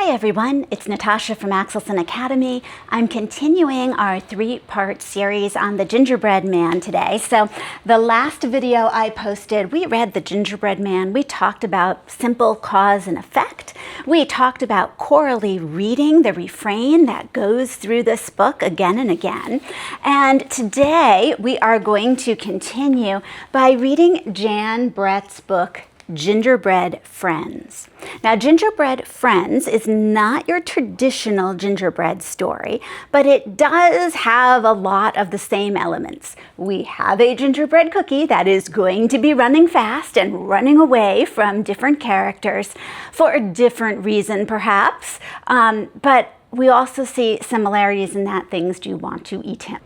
Hi everyone, it's Natasha from AxelsonAcademy. I'm continuing our three-part series on the Gingerbread Man today. So the last video I posted, we read the Gingerbread Man. We talked about simple cause and effect. We talked about chorally reading the refrain that goes through this book again and again. And today we are going to continue by reading Jan Brett's book, Gingerbread Friends. Now, Gingerbread Friends is not your traditional gingerbread story, but it does have a lot of the same elements. We have a gingerbread cookie that is going to be running fast and running away from different characters for a different reason, perhaps, but we also see similarities in that things do want to eat him.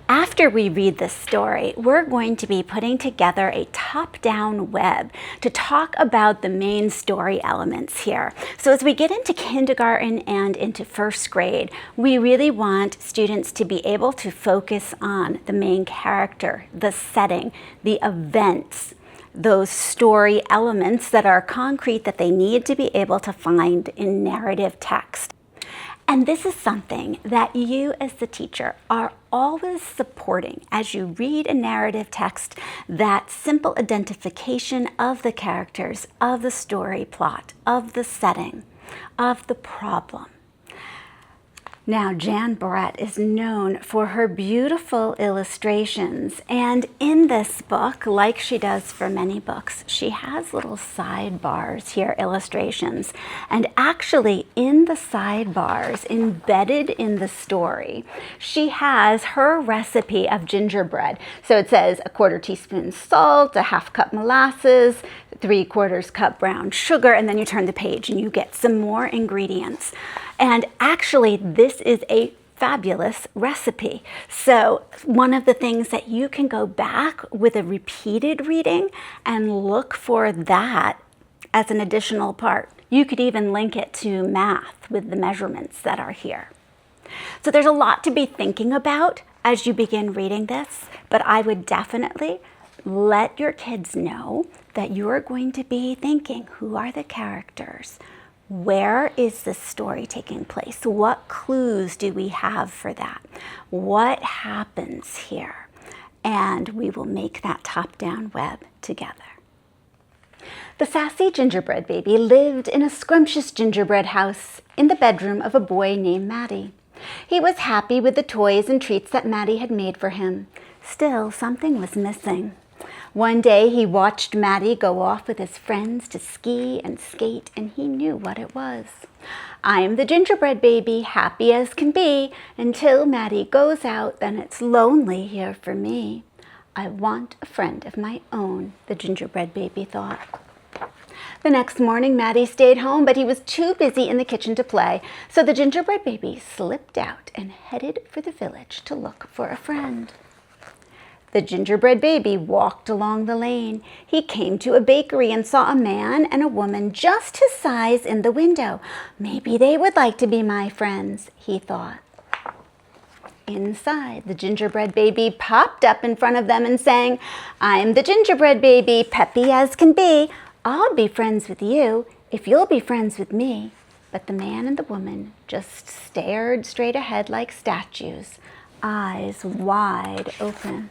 After we read this story, we're going to be putting together a top-down web to talk about the main story elements here. So as we get into kindergarten and into first grade, we really want students to be able to focus on the main character, the setting, the events, those story elements that are concrete that they need to be able to find in narrative text. And this is something that you as the teacher are always supporting as you read a narrative text, that simple identification of the characters, of the story plot, of the setting, of the problem. Now, Jan Brett is known for her beautiful illustrations, and in this book, like she does for many books, she has little sidebars here, illustrations. And actually, in the sidebars, embedded in the story, she has her recipe of gingerbread. So it says a 1/4 teaspoon salt, a 1/2 cup molasses, 3/4 cup brown sugar, and then you turn the page and you get some more ingredients. And actually, this is a fabulous recipe. So one of the things that you can go back with a repeated reading and look for that as an additional part. You could even link it to math with the measurements that are here. So there's a lot to be thinking about as you begin reading this, but I would definitely let your kids know that you are going to be thinking, who are the characters? Where is this story taking place? What clues do we have for that? What happens here? And we will make that top-down web together. The sassy gingerbread baby lived in a scrumptious gingerbread house in the bedroom of a boy named Matty. He was happy with the toys and treats that Matty had made for him. Still, something was missing. One day he watched Matty go off with his friends to ski and skate, and he knew what it was. I'm the gingerbread baby, happy as can be, until Matty goes out, then it's lonely here for me. I want a friend of my own, the gingerbread baby thought. The next morning, Matty stayed home, but he was too busy in the kitchen to play, so the gingerbread baby slipped out and headed for the village to look for a friend. The gingerbread baby walked along the lane. He came to a bakery and saw a man and a woman just his size in the window. Maybe they would like to be my friends, he thought. Inside, the gingerbread baby popped up in front of them and sang, I'm the gingerbread baby, peppy as can be. I'll be friends with you if you'll be friends with me. But the man and the woman just stared straight ahead like statues, eyes wide open.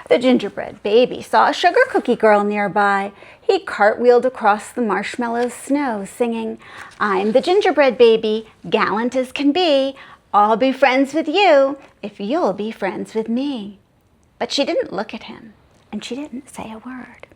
The gingerbread baby saw a sugar cookie girl nearby. He cartwheeled across the marshmallow snow, singing, I'm the gingerbread baby, gallant as can be. I'll be friends with you if you'll be friends with me. But she didn't look at him, and she didn't say a word.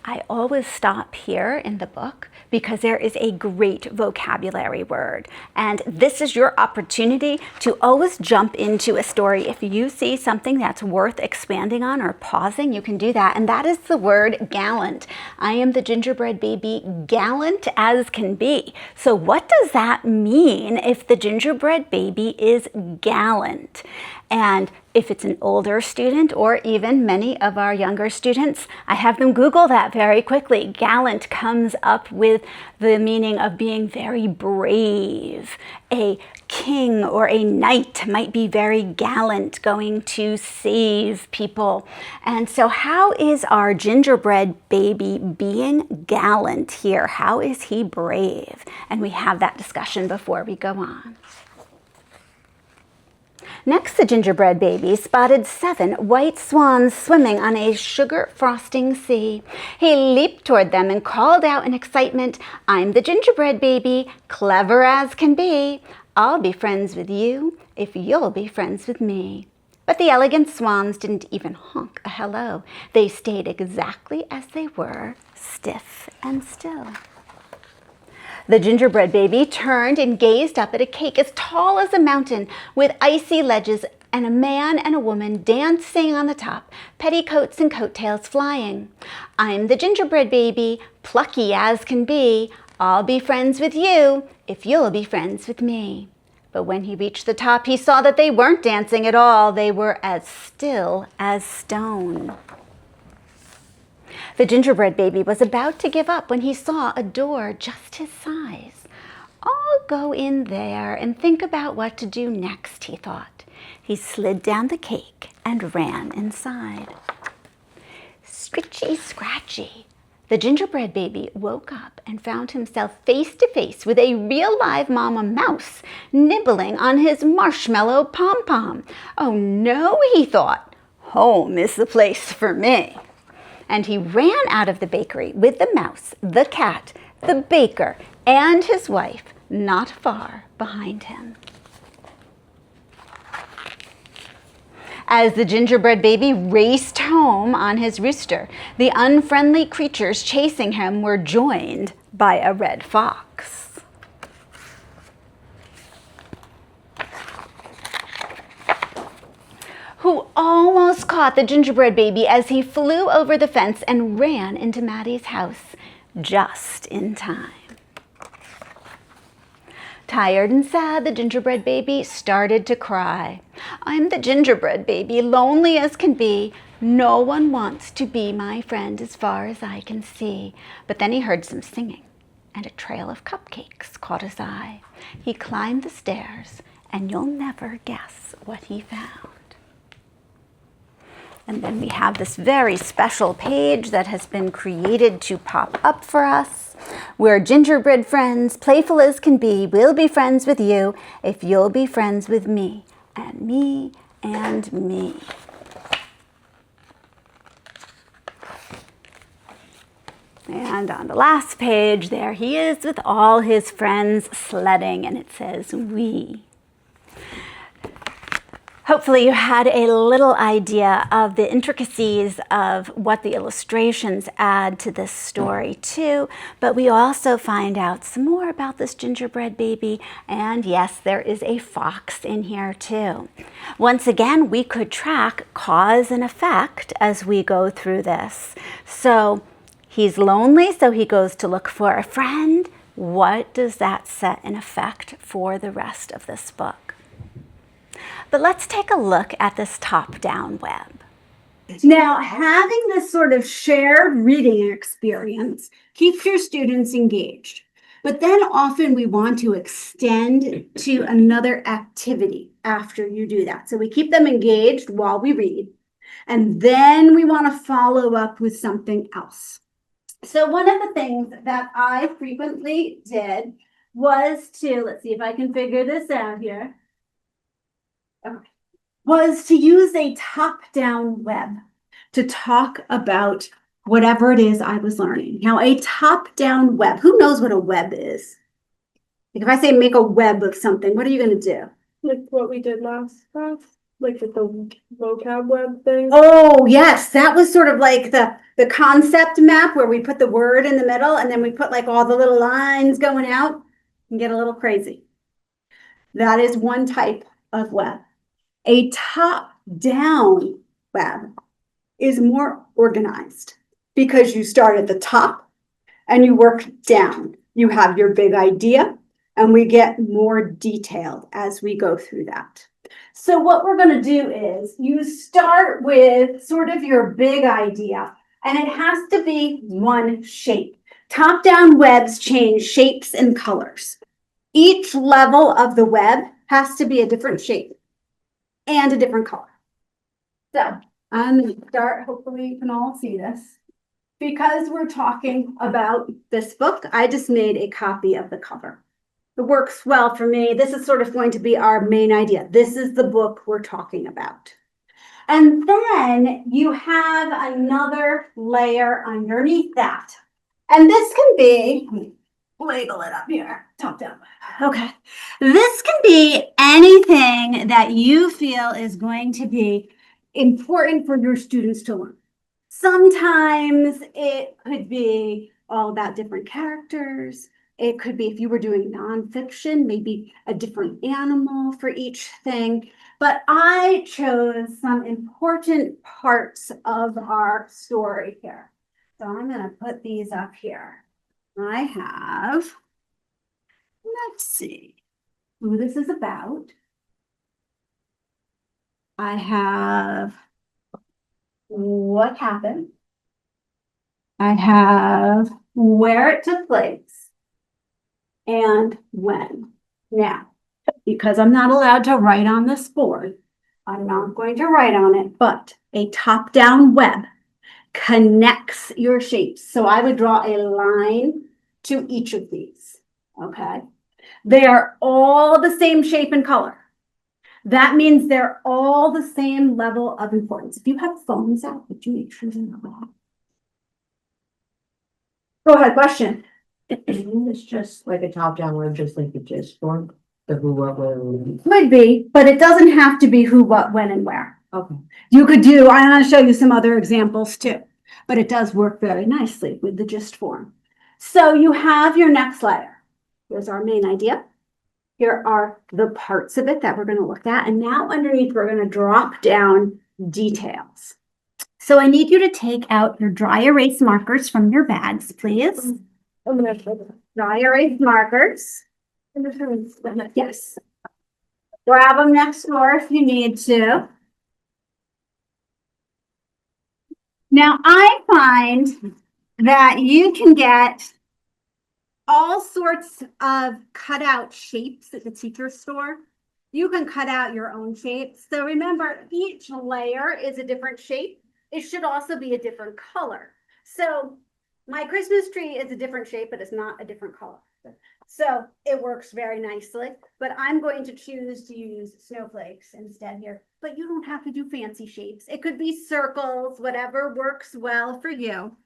I always stop here in the book because there is a great vocabulary word. And this is your opportunity to always jump into a story. If you see something that's worth expanding on or pausing, you can do that. And that is the word gallant. I am the gingerbread baby, gallant as can be. So what does that mean if the gingerbread baby is gallant? And If it's an older student or even many of our younger students, I have them Google that very quickly. Gallant comes up with the meaning of being very brave. A king or a knight might be very gallant, going to save people. And so how is our gingerbread baby being gallant here? How is he brave? And we have that discussion before we go on. Next, the gingerbread baby spotted 7 white swans swimming on a sugar frosting sea. He leaped toward them and called out in excitement, "I'm the gingerbread baby, clever as can be. I'll be friends with you if you'll be friends with me." But the elegant swans didn't even honk a hello. They stayed exactly as they were, stiff and still. The gingerbread baby turned and gazed up at a cake as tall as a mountain with icy ledges and a man and a woman dancing on the top, petticoats and coattails flying. "I'm the gingerbread baby, plucky as can be. I'll be friends with you if you'll be friends with me." But when he reached the top, he saw that they weren't dancing at all. They were as still as stone. The gingerbread baby was about to give up when he saw a door just his size. "I'll go in there and think about what to do next," he thought. He slid down the cake and ran inside. Scritchy, scratchy. The gingerbread baby woke up and found himself face to face with a real live mama mouse nibbling on his marshmallow pom-pom. "Oh no," he thought, "home is the place for me." And he ran out of the bakery with the mouse, the cat, the baker, and his wife not far behind him. As the gingerbread baby raced home on his rooster, the unfriendly creatures chasing him were joined by a red fox. Who almost caught the gingerbread baby as he flew over the fence and ran into Maddie's house just in time. Tired and sad, the gingerbread baby started to cry. "I'm the gingerbread baby, lonely as can be. No one wants to be my friend as far as I can see." But then he heard some singing, and a trail of cupcakes caught his eye. He climbed the stairs, and you'll never guess what he found. And then we have this very special page that has been created to pop up for us. "We're gingerbread friends, playful as can be. We'll be friends with you if you'll be friends with me, and me, and me." And on the last page, there he is with all his friends sledding, and it says, "We." Hopefully you had a little idea of the intricacies of what the illustrations add to this story too, but we also find out some more about this gingerbread baby, and yes, there is a fox in here too. Once again, we could track cause and effect as we go through this. So he's lonely, so he goes to look for a friend. What does that set in effect for the rest of this book? But let's take a look at this top-down web. Now, having this sort of shared reading experience keeps your students engaged. But then often we want to extend to another activity after you do that. So we keep them engaged while we read, and then we want to follow up with something else. So one of the things that I frequently did was to, let's see if I can figure this out here. Okay. Was to use a top-down web to talk about whatever it is I was learning. Now, a top-down web, who knows what a web is? Like if I say make a web of something, what are you going to do? Like what we did last class, like with the vocab web thing. Oh, yes, that was sort of like the concept map where we put the word in the middle and then we put like all the little lines going out and get a little crazy. That is one type of web. A top-down web is more organized because you start at the top and you work down. You have your big idea and we get more detailed as we go through that. So what we're going to do is you start with sort of your big idea, and it has to be one shape. Top-down webs change shapes and colors. Each level of the web has to be a different shape and a different color. So I'm going to start, hopefully you can all see this. Because we're talking about this book, I just made a copy of the cover. It works well for me. This is sort of going to be our main idea. This is the book we're talking about. And then you have another layer underneath that. And this can be, label it up here, top down. Okay. This can be anything that you feel is going to be important for your students to learn. Sometimes it could be all about different characters. It could be, if you were doing nonfiction, maybe a different animal for each thing. But I chose some important parts of our story here. So I'm going to put these up here. I have, let's see who this is about. I have what happened. I have where it took place and when. Now, because I'm not allowed to write on this board, I'm not going to write on it, but a top-down web connects your shapes. So I would draw a line to each of these, okay? They are all the same shape and color. That means they're all the same level of importance. If you have phones out, would you make sure they're not loud? Go ahead, question. Isn't this just like a top-down word, just like the gist form? The who, what, where, when? Could be, but it doesn't have to be who, what, when, and where. Okay. You could do, I'm going to show you some other examples too, but it does work very nicely with the gist form. So you have your next layer. Here's our main idea. Here are the parts of it that we're going to look at. And now underneath, we're going to drop down details. So I need you to take out your dry erase markers from your bags, please. I'm gonna try that. Dry erase markers. I'm just gonna spin it. Yes. Grab them next door if you need to. Now, I find that you can get all sorts of cutout shapes at the teacher store. You can cut out your own shapes. So remember, each layer is a different shape. It should also be a different color. So my Christmas tree is a different shape, but it's not a different color. So it works very nicely, but I'm going to choose to use snowflakes instead here. But you don't have to do fancy shapes. It could be circles, whatever works well for you.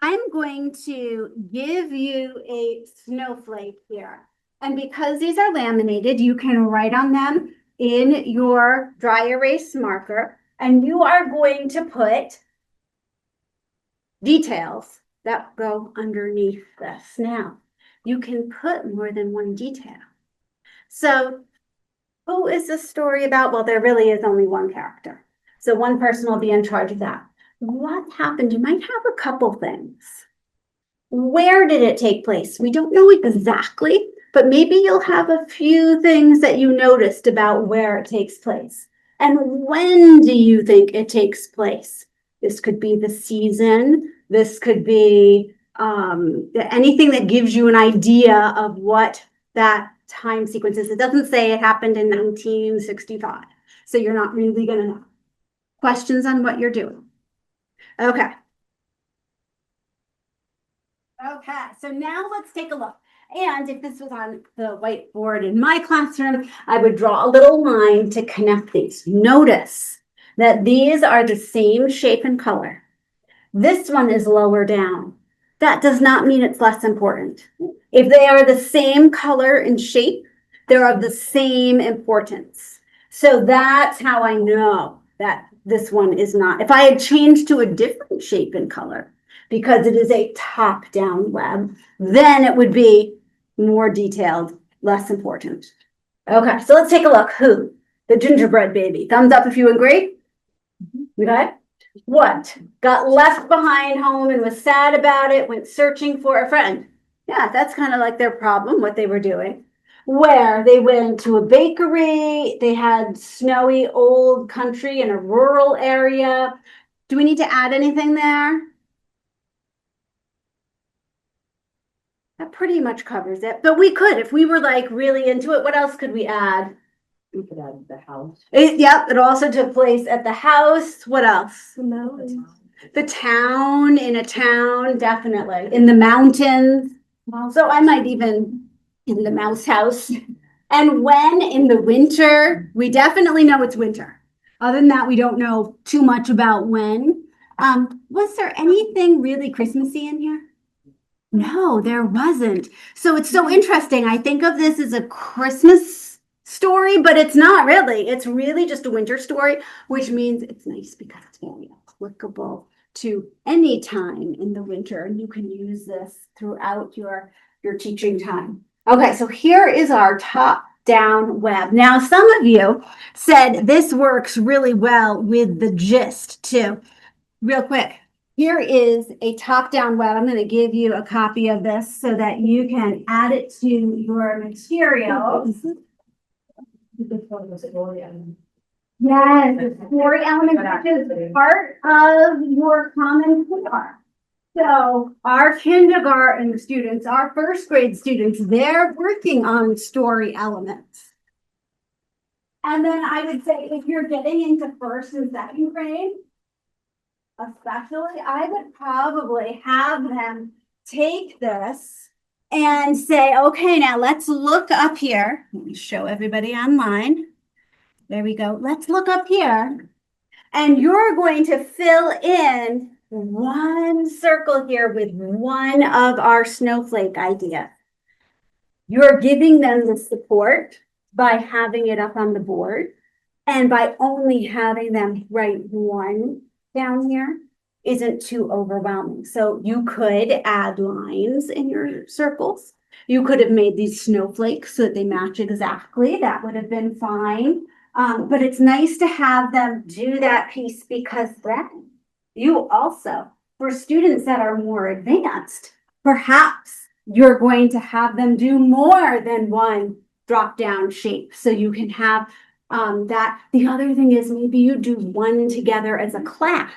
I'm going to give you a snowflake here. And because these are laminated, you can write on them in your dry erase marker, and you are going to put details that go underneath this. Now, you can put more than one detail. So who is this story about? Well, there really is only one character. So one person will be in charge of that. What happened? You might have a couple things. Where did it take place? We don't know exactly, but maybe you'll have a few things that you noticed about where it takes place. And when do you think it takes place? This could be the season. This could be anything that gives you an idea of what that time sequence is. It doesn't say it happened in 1965. So you're not really going to know. Questions on what you're doing? Okay. Okay, so now let's take a look. And if this was on the whiteboard in my classroom, I would draw a little line to connect these. Notice that these are the same shape and color. This one is lower down. That does not mean it's less important. If they are the same color and shape, they're of the same importance. So that's how I know that this one is not. If I had changed to a different shape and color, because it is a top-down web, then it would be more detailed, less important. Okay, so let's take a look. Who? The gingerbread baby. Thumbs up if you agree. Okay. What? Got left behind home and was sad about it, went searching for a friend. Yeah, that's kind of like their problem, what they were doing. where they went to a bakery, they had snowy old country in a rural area. Do we need to add anything there? That pretty much covers it, but we could, if we were like really into it, what else could we add? We could add the house. Yep, it also took place at the house. What else? The mountains. The town, in a town, definitely. In the mountains. So I might even in the mouse house. And when in the winter, we definitely know it's winter. Other than that, we don't know too much about when. Was there anything really Christmassy in here? No, there wasn't. So it's so interesting. I think of this as a Christmas story, but it's not really. It's really just a winter story, which means it's nice because it's very applicable to any time in the winter, and you can use this throughout your teaching time. Okay, so here is our top-down web. Now, some of you said this works really well with the gist too. Real quick, here is a top-down web. I'm going to give you a copy of this so that you can add it to your materials. Yes, the story element, which is part of your Common Core. So our kindergarten students, our first grade students, they're working on story elements. And then I would say if you're getting into first and second grade, especially, I would probably have them take this and say, okay, now let's look up here. Let me show everybody online. There we go. Let's look up here. And you're going to fill in one circle here with one of our snowflake ideas. You're giving them the support by having it up on the board and by only having them write one down here isn't too overwhelming. So you could add lines in your circles. You could have made these snowflakes so that they match exactly. That would have been fine. But it's nice to have them do that piece because then you also, for students that are more advanced, perhaps you're going to have them do more than one drop-down shape. So you can have that. The other thing is maybe you do one together as a class.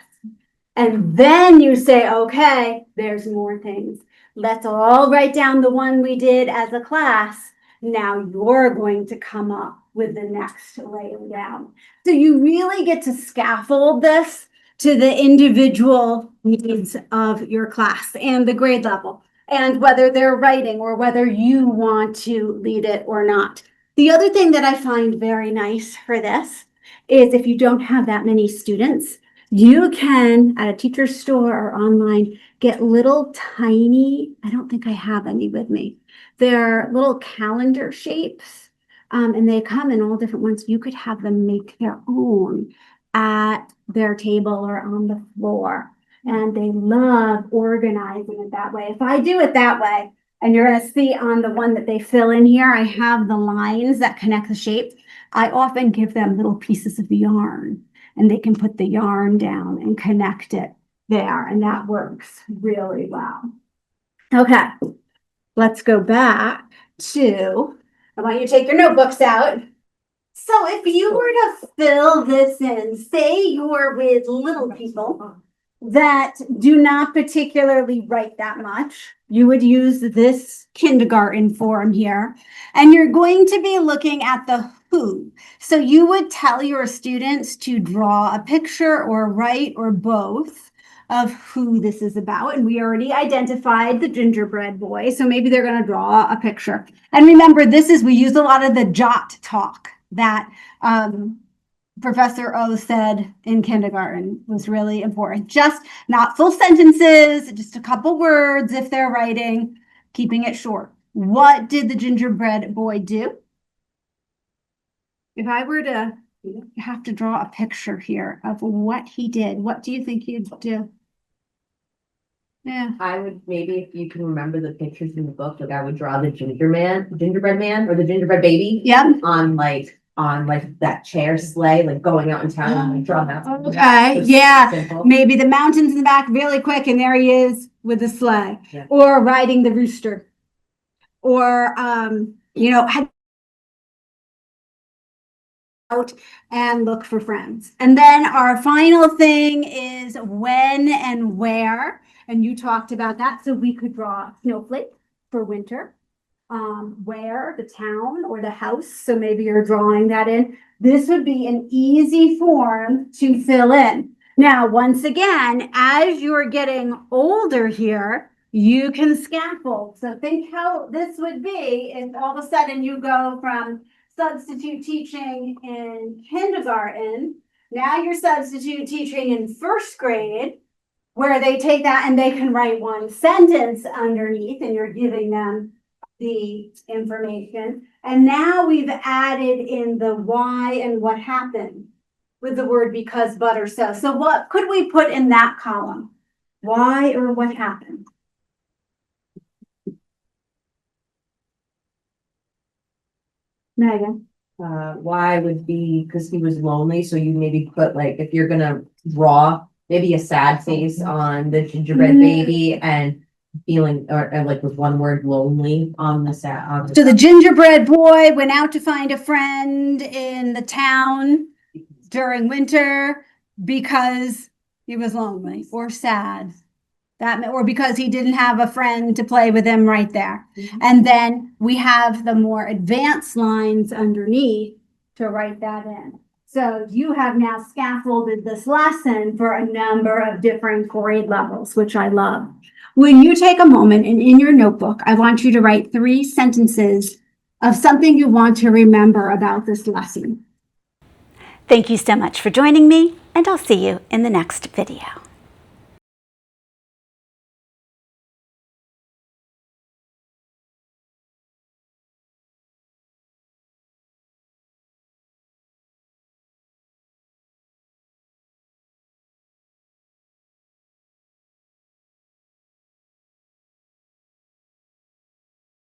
And then you say, okay, there's more things. Let's all write down the one we did as a class. Now you're going to come up with the next laying down. So you really get to scaffold this to the individual needs of your class and the grade level, and whether they're writing or whether you want to lead it or not. The other thing that I find very nice for this is if you don't have that many students, you can, at a teacher's store or online, get little tiny, I don't think I have any with me. They're little calendar shapes, and they come in all different ones. You could have them make their own at their table or on the floor. And they love organizing it that way. If I do it that way, and you're going to see on the one that they fill in here, I have the lines that connect the shapes. I often give them little pieces of yarn, and they can put the yarn down and connect it there, and that works really well. Okay, let's go back to, I want you to take your notebooks out. So if you were to fill this in, say you're with little people that do not particularly write that much, you would use this kindergarten form here, and you're going to be looking at the who. So you would tell your students to draw a picture or write or both of who this is about. And we already identified the gingerbread boy, so maybe they're going to draw a picture. And remember, we use a lot of the jot talk that Professor O said in kindergarten was really important. Just not full sentences, just a couple words if they're writing, keeping it short. What did the gingerbread boy do? If I were to have to draw a picture here of what he did, what do you think he'd do? Yeah. I would, maybe if you can remember the pictures in the book, like I would draw the gingerbread man or the gingerbread baby. Yep. On that chair sleigh, like going out in town and like draw that. Okay, yeah. Maybe the mountains in the back really quick, and there he is with the sleigh. Yeah. Or riding the rooster. Or have out and look for friends. And then our final thing is when and where. And you talked about that. So we could draw snowflake for winter. Where, the town or the house. So maybe you're drawing that in. This would be an easy form to fill in. Now, once again, as you're getting older here, you can scaffold. So think how this would be if all of a sudden you go from substitute teaching in kindergarten. Now you're substitute teaching in first grade, where they take that and they can write one sentence underneath and you're giving them the information. And now we've added in the why and what happened with the word because, but, or so. So what could we put in that column? Why or what happened? Megan? Why would be because he was lonely, so you maybe put like, if you're gonna draw maybe a sad face on the gingerbread baby and feeling or like with one word lonely on the sad. So the gingerbread boy went out to find a friend in the town during winter because he was lonely or sad. Or because he didn't have a friend to play with him right there. And then we have the more advanced lines underneath to write that in. So you have now scaffolded this lesson for a number of different grade levels, which I love. When you take a moment and in your notebook, I want you to write 3 sentences of something you want to remember about this lesson. Thank you so much for joining me, and I'll see you in the next video.